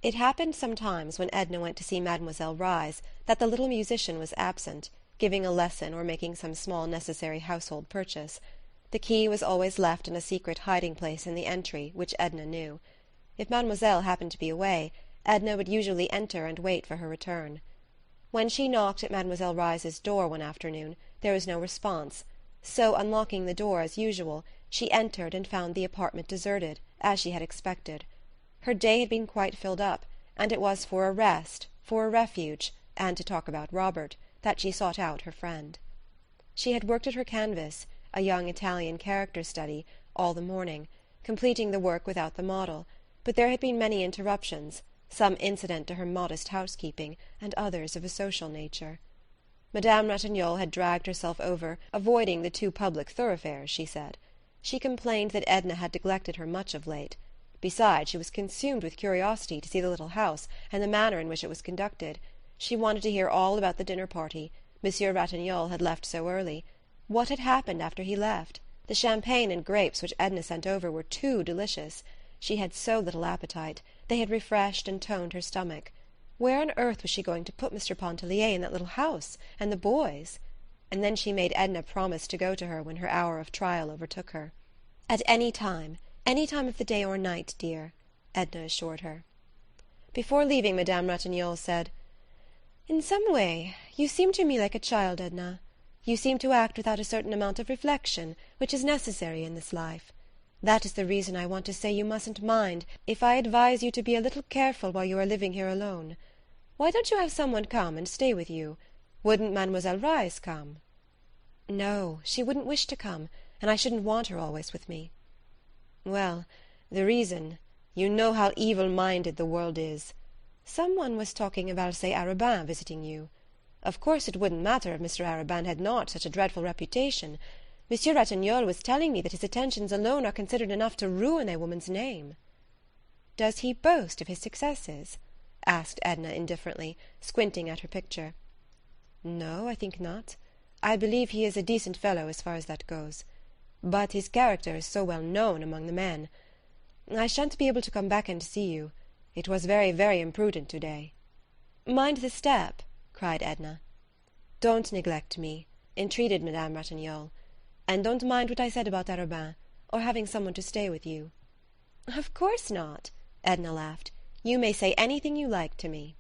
It happened sometimes when Edna went to see Mademoiselle Reisz that the little musician was absent, giving a lesson or making some small necessary household purchase. The key was always left in a secret hiding-place in the entry, which Edna knew. If Mademoiselle happened to be away, Edna would usually enter and wait for her return. When she knocked at Mademoiselle Reisz's door one afternoon, there was no response, so, unlocking the door as usual, she entered and found the apartment deserted, as she had expected. Her day had been quite filled up, and it was for a rest, for a refuge, and to talk about Robert, that she sought out her friend. She had worked at her canvas, a young Italian character study, all the morning, completing the work without the model, but there had been many interruptions, some incident to her modest housekeeping, and others of a social nature. Madame Ratignolle had dragged herself over, avoiding the too public thoroughfares, she said. She complained that Edna had neglected her much of late. Besides, she was consumed with curiosity to see the little house, and the manner in which it was conducted. She wanted to hear all about the dinner-party. Monsieur Ratignolle had left so early. What had happened after he left? The champagne and grapes which Edna sent over were too delicious. She had so little appetite. They had refreshed and toned her stomach. Where on earth was she going to put Mr. Pontellier in that little house, and the boys? And then she made Edna promise to go to her when her hour of trial overtook her. At any time of the day or night, dear, Edna assured her. Before leaving, Madame Ratignolle said, "In some way, you seem to me like a child, Edna. You seem to act without a certain amount of reflection, which is necessary in this life. That is the reason I want to say you mustn't mind if I advise you to be a little careful while you are living here alone. Why don't you have someone come and stay with you? Wouldn't Mademoiselle Reisz come?" "No, she wouldn't wish to come, and I shouldn't want her always with me." "Well, the reason... You know how evil-minded the world is. Someone was talking of Alcée Arobin visiting you. Of course it wouldn't matter if Mr. Arobin had not such a dreadful reputation. Monsieur Ratignolle was telling me that his attentions alone are considered enough to ruin a woman's name." "Does he boast of his successes?" asked Edna indifferently, squinting at her picture. "No, I think not. I believe he is a decent fellow as far as that goes. But his character is so well known among the men. I shan't be able to come back and see you. It was very, very imprudent today." "Mind the step," cried Edna. "Don't neglect me," entreated Madame Ratignolle. "And don't mind what I said about Arobin, or having someone to stay with you." "Of course not," Edna laughed. "You may say anything you like to me."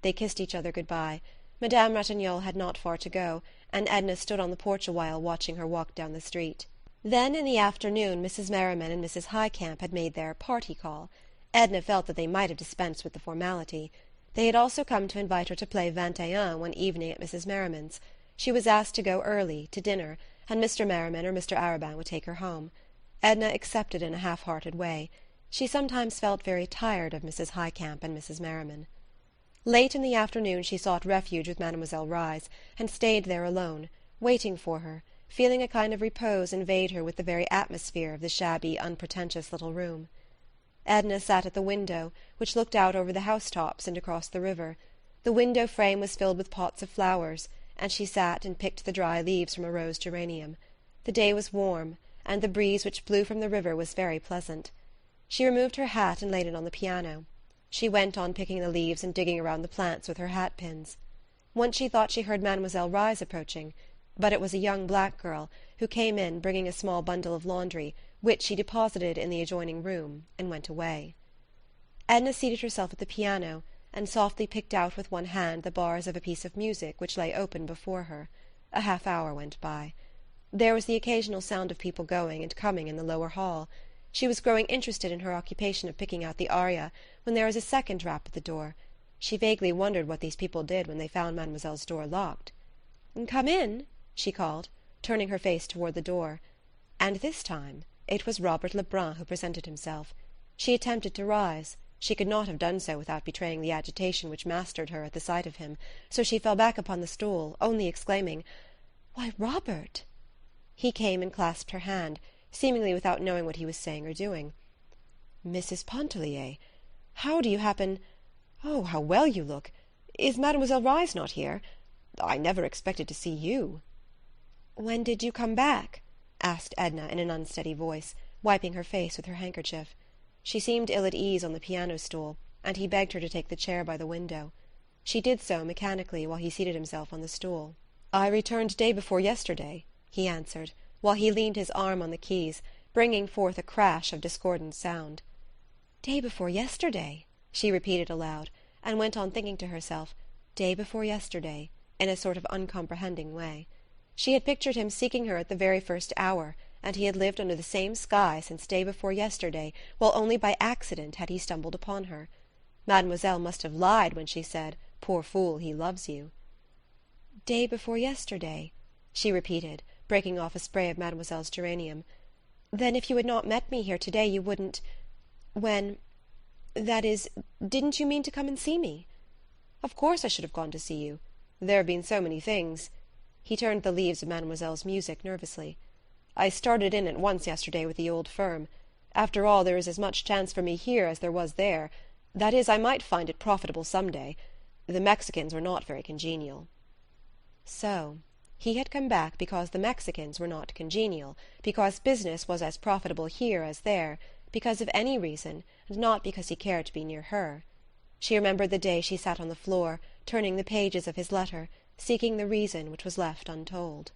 They kissed each other good-bye. Madame Ratignolle had not far to go, and Edna stood on the porch a while watching her walk down the street. Then in the afternoon Mrs. Merriman and Mrs. Highcamp had made their party call. Edna felt that they might have dispensed with the formality. They had also come to invite her to play 21 one evening at Mrs. Merriman's. She was asked to go early, to dinner, and Mr. Merriman or Mr. Arobin would take her home. Edna accepted in a half-hearted way. She sometimes felt very tired of Mrs. Highcamp and Mrs. Merriman. Late in the afternoon she sought refuge with Mademoiselle Reisz, and stayed there alone, waiting for her, feeling a kind of repose invade her with the very atmosphere of the shabby, unpretentious little room. Edna sat at the window, which looked out over the housetops and across the river. The window frame was filled with pots of flowers, and she sat and picked the dry leaves from a rose geranium. The day was warm, and the breeze which blew from the river was very pleasant. She removed her hat and laid it on the piano. She went on picking the leaves and digging around the plants with her hat-pins. Once she thought she heard Mademoiselle Reisz approaching, but it was a young black girl, who came in bringing a small bundle of laundry, which she deposited in the adjoining room, and went away. Edna seated herself at the piano, and softly picked out with one hand the bars of a piece of music which lay open before her. A half-hour went by. There was the occasional sound of people going and coming in the lower hall. She was growing interested in her occupation of picking out the aria, when there was a second rap at the door. She vaguely wondered what these people did when they found Mademoiselle's door locked. "Come in," she called, turning her face toward the door. And this time it was Robert Lebrun who presented himself. She attempted to rise. She could not have done so without betraying the agitation which mastered her at the sight of him, so she fell back upon the stool, only exclaiming, "Why, Robert!" He came and clasped her hand, seemingly without knowing what he was saying or doing. "Mrs. Pontellier, how do you happen... Oh, how well you look! Is Mademoiselle Reisz not here? I never expected to see you." "When did you come back?" asked Edna in an unsteady voice, wiping her face with her handkerchief. She seemed ill at ease on the piano-stool, and he begged her to take the chair by the window. She did so mechanically while he seated himself on the stool. "I returned day before yesterday," he answered, while he leaned his arm on the keys, bringing forth a crash of discordant sound. "Day before yesterday," she repeated aloud, and went on thinking to herself, "Day before yesterday," in a sort of uncomprehending way. She had pictured him seeking her at the very first hour, and he had lived under the same sky since day before yesterday, while only by accident had he stumbled upon her. Mademoiselle must have lied when she said, "Poor fool, he loves you." "Day before yesterday," she repeated, breaking off a spray of Mademoiselle's geranium. "Then if you had not met me here today you wouldn't... that is, didn't you mean to come and see me?" "Of course I should have gone to see you. There have been so many things." He turned the leaves of Mademoiselle's music nervously. "I started in at once yesterday with the old firm. After all, there is as much chance for me here as there was there. That is, I might find it profitable some day. The Mexicans were not very congenial." So he had come back because the Mexicans were not congenial, because business was as profitable here as there, because of any reason, and not because he cared to be near her. She remembered the day she sat on the floor, turning the pages of his letter, seeking the reason which was left untold.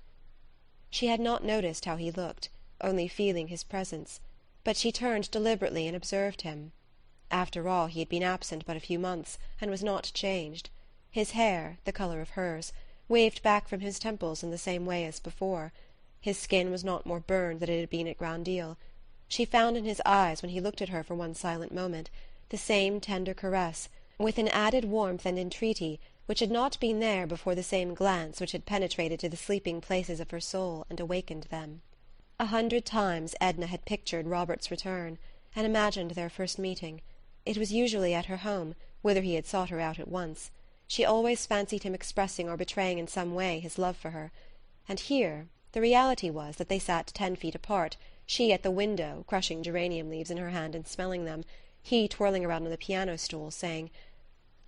She had not noticed how he looked, only feeling his presence, but she turned deliberately and observed him. After all, he had been absent but a few months, and was not changed. His hair, the colour of hers, waved back from his temples in the same way as before. His skin was not more burned than it had been at Grand Isle. She found in his eyes, when he looked at her for one silent moment, the same tender caress, with an added warmth and entreaty which had not been there before, the same glance which had penetrated to the sleeping places of her soul and awakened them. 100 times Edna had pictured Robert's return, and imagined their first meeting. It was usually at her home, whither he had sought her out at once. She always fancied him expressing or betraying in some way his love for her. And here the reality was that they sat 10 feet apart, she at the window, crushing geranium leaves in her hand and smelling them, he twirling around on the piano stool, saying,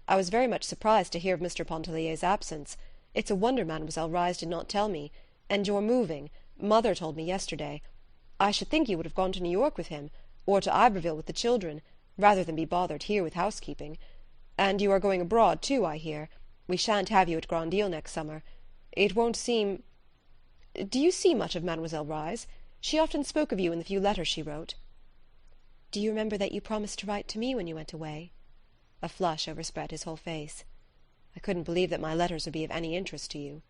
"I was very much surprised to hear of Mr. Pontellier's absence. It's a wonder Mademoiselle Reisz did not tell me. And you're moving. Mother told me yesterday. I should think you would have gone to New York with him, or to Iberville with the children, rather than be bothered here with housekeeping. And you are going abroad, too, I hear. We shan't have you at Grand Isle next summer. It won't seem... Do you see much of Mademoiselle Reisz? She often spoke of you in the few letters she wrote." "Do you remember that you promised to write to me when you went away?" A flush overspread his whole face. "I couldn't believe that my letters would be of any interest to you."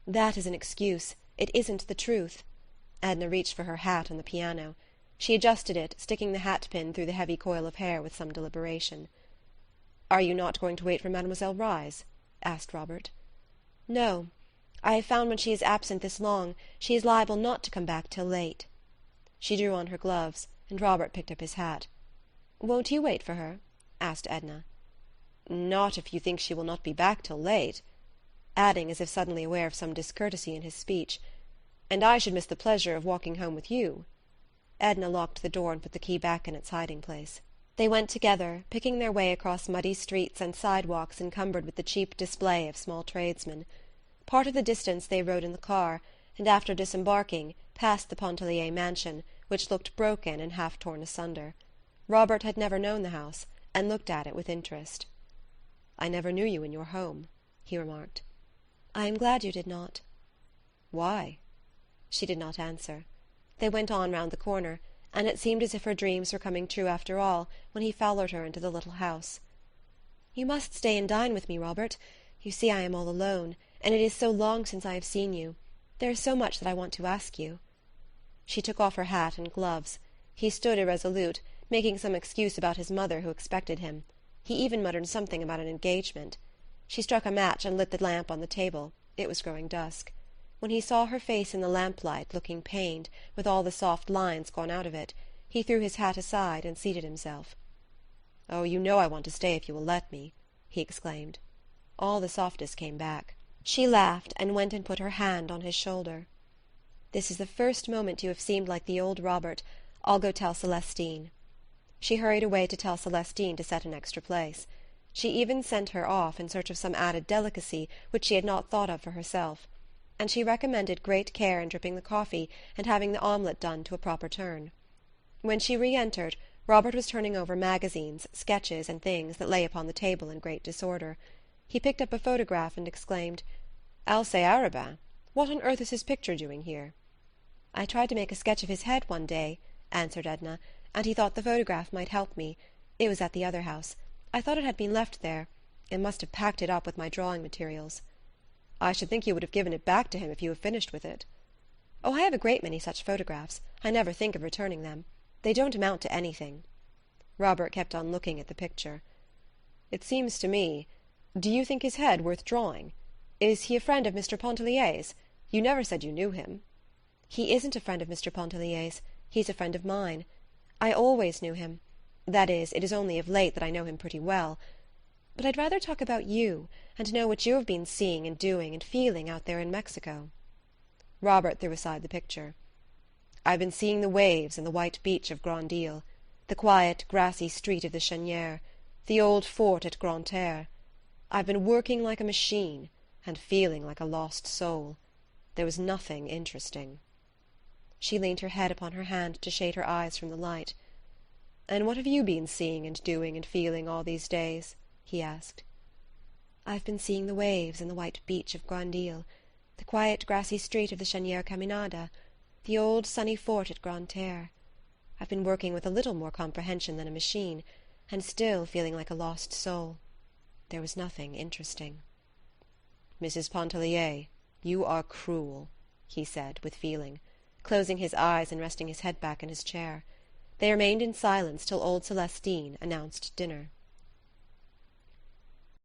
"That is an excuse. It isn't the truth." Edna reached for her hat on the piano. She adjusted it, sticking the hat-pin through the heavy coil of hair with some deliberation. "Are you not going to wait for Mademoiselle Reisz?" asked Robert. "No. I have found when she is absent this long, she is liable not to come back till late." She drew on her gloves, and Robert picked up his hat. "Won't you wait for her?" asked Edna. "Not if you think she will not be back till late," adding, as if suddenly aware of some discourtesy in his speech, "and I should miss the pleasure of walking home with you." Edna locked the door and put the key back in its hiding-place. They went together, picking their way across muddy streets and sidewalks encumbered with the cheap display of small tradesmen. Part of the distance they rode in the car, and after disembarking, passed the Pontellier mansion, which looked broken and half torn asunder. Robert had never known the house, and looked at it with interest. "I never knew you in your home," he remarked. "I am glad you did not." "Why?" She did not answer. They went on round the corner, and it seemed as if her dreams were coming true after all, when he followed her into the little house. "You must stay and dine with me, Robert. You see I am all alone, and it is so long since I have seen you. There is so much that I want to ask you." She took off her hat and gloves. He stood irresolute, making some excuse about his mother who expected him. He even muttered something about an engagement. She struck a match and lit the lamp on the table. It was growing dusk. When he saw her face in the lamplight, looking pained, with all the soft lines gone out of it, he threw his hat aside and seated himself. "Oh, you know I want to stay if you will let me," he exclaimed. All the softness came back. She laughed, and went and put her hand on his shoulder. "This is the first moment you have seemed like the old Robert. I'll go tell Celestine." She hurried away to tell Celestine to set an extra place. She even sent her off in search of some added delicacy which she had not thought of for herself. And she recommended great care in dripping the coffee and having the omelette done to a proper turn. When she re-entered, Robert was turning over magazines, sketches, and things that lay upon the table in great disorder. He picked up a photograph and exclaimed, "Alcée Arobin! What on earth is his picture doing here?" "I tried to make a sketch of his head one day," answered Edna, "and he thought the photograph might help me. It was at the other house. I thought it had been left there. It must have packed it up with my drawing materials." "I should think you would have given it back to him if you have finished with it." "Oh, I have a great many such photographs. I never think of returning them. They don't amount to anything." Robert kept on looking at the picture. "It seems to me... Do you think his head worth drawing? Is he a friend of Mr. Pontellier's? You never said you knew him." "He isn't a friend of Mr. Pontellier's. He's a friend of mine. I always knew him. That is, it is only of late that I know him pretty well. But I'd rather talk about you, and know what you have been seeing and doing and feeling out there in Mexico." Robert threw aside the picture. "I've been seeing the waves and the white beach of Grand Isle, the quiet, grassy street of the Cheniere, the old fort at Grande Terre. I've been working like a machine, and feeling like a lost soul. There was nothing interesting." She leaned her head upon her hand to shade her eyes from the light. "And what have you been seeing and doing and feeling all these days?" he asked. "I've been seeing the waves and the white beach of Grand Isle, the quiet grassy street of the Cheniere Caminada, the old sunny fort at Grande Terre. I've been working with a little more comprehension than a machine, and still feeling like a lost soul. There was nothing interesting." "Mrs. Pontellier, you are cruel," he said, with feeling, closing his eyes and resting his head back in his chair. They remained in silence till old Celestine announced dinner.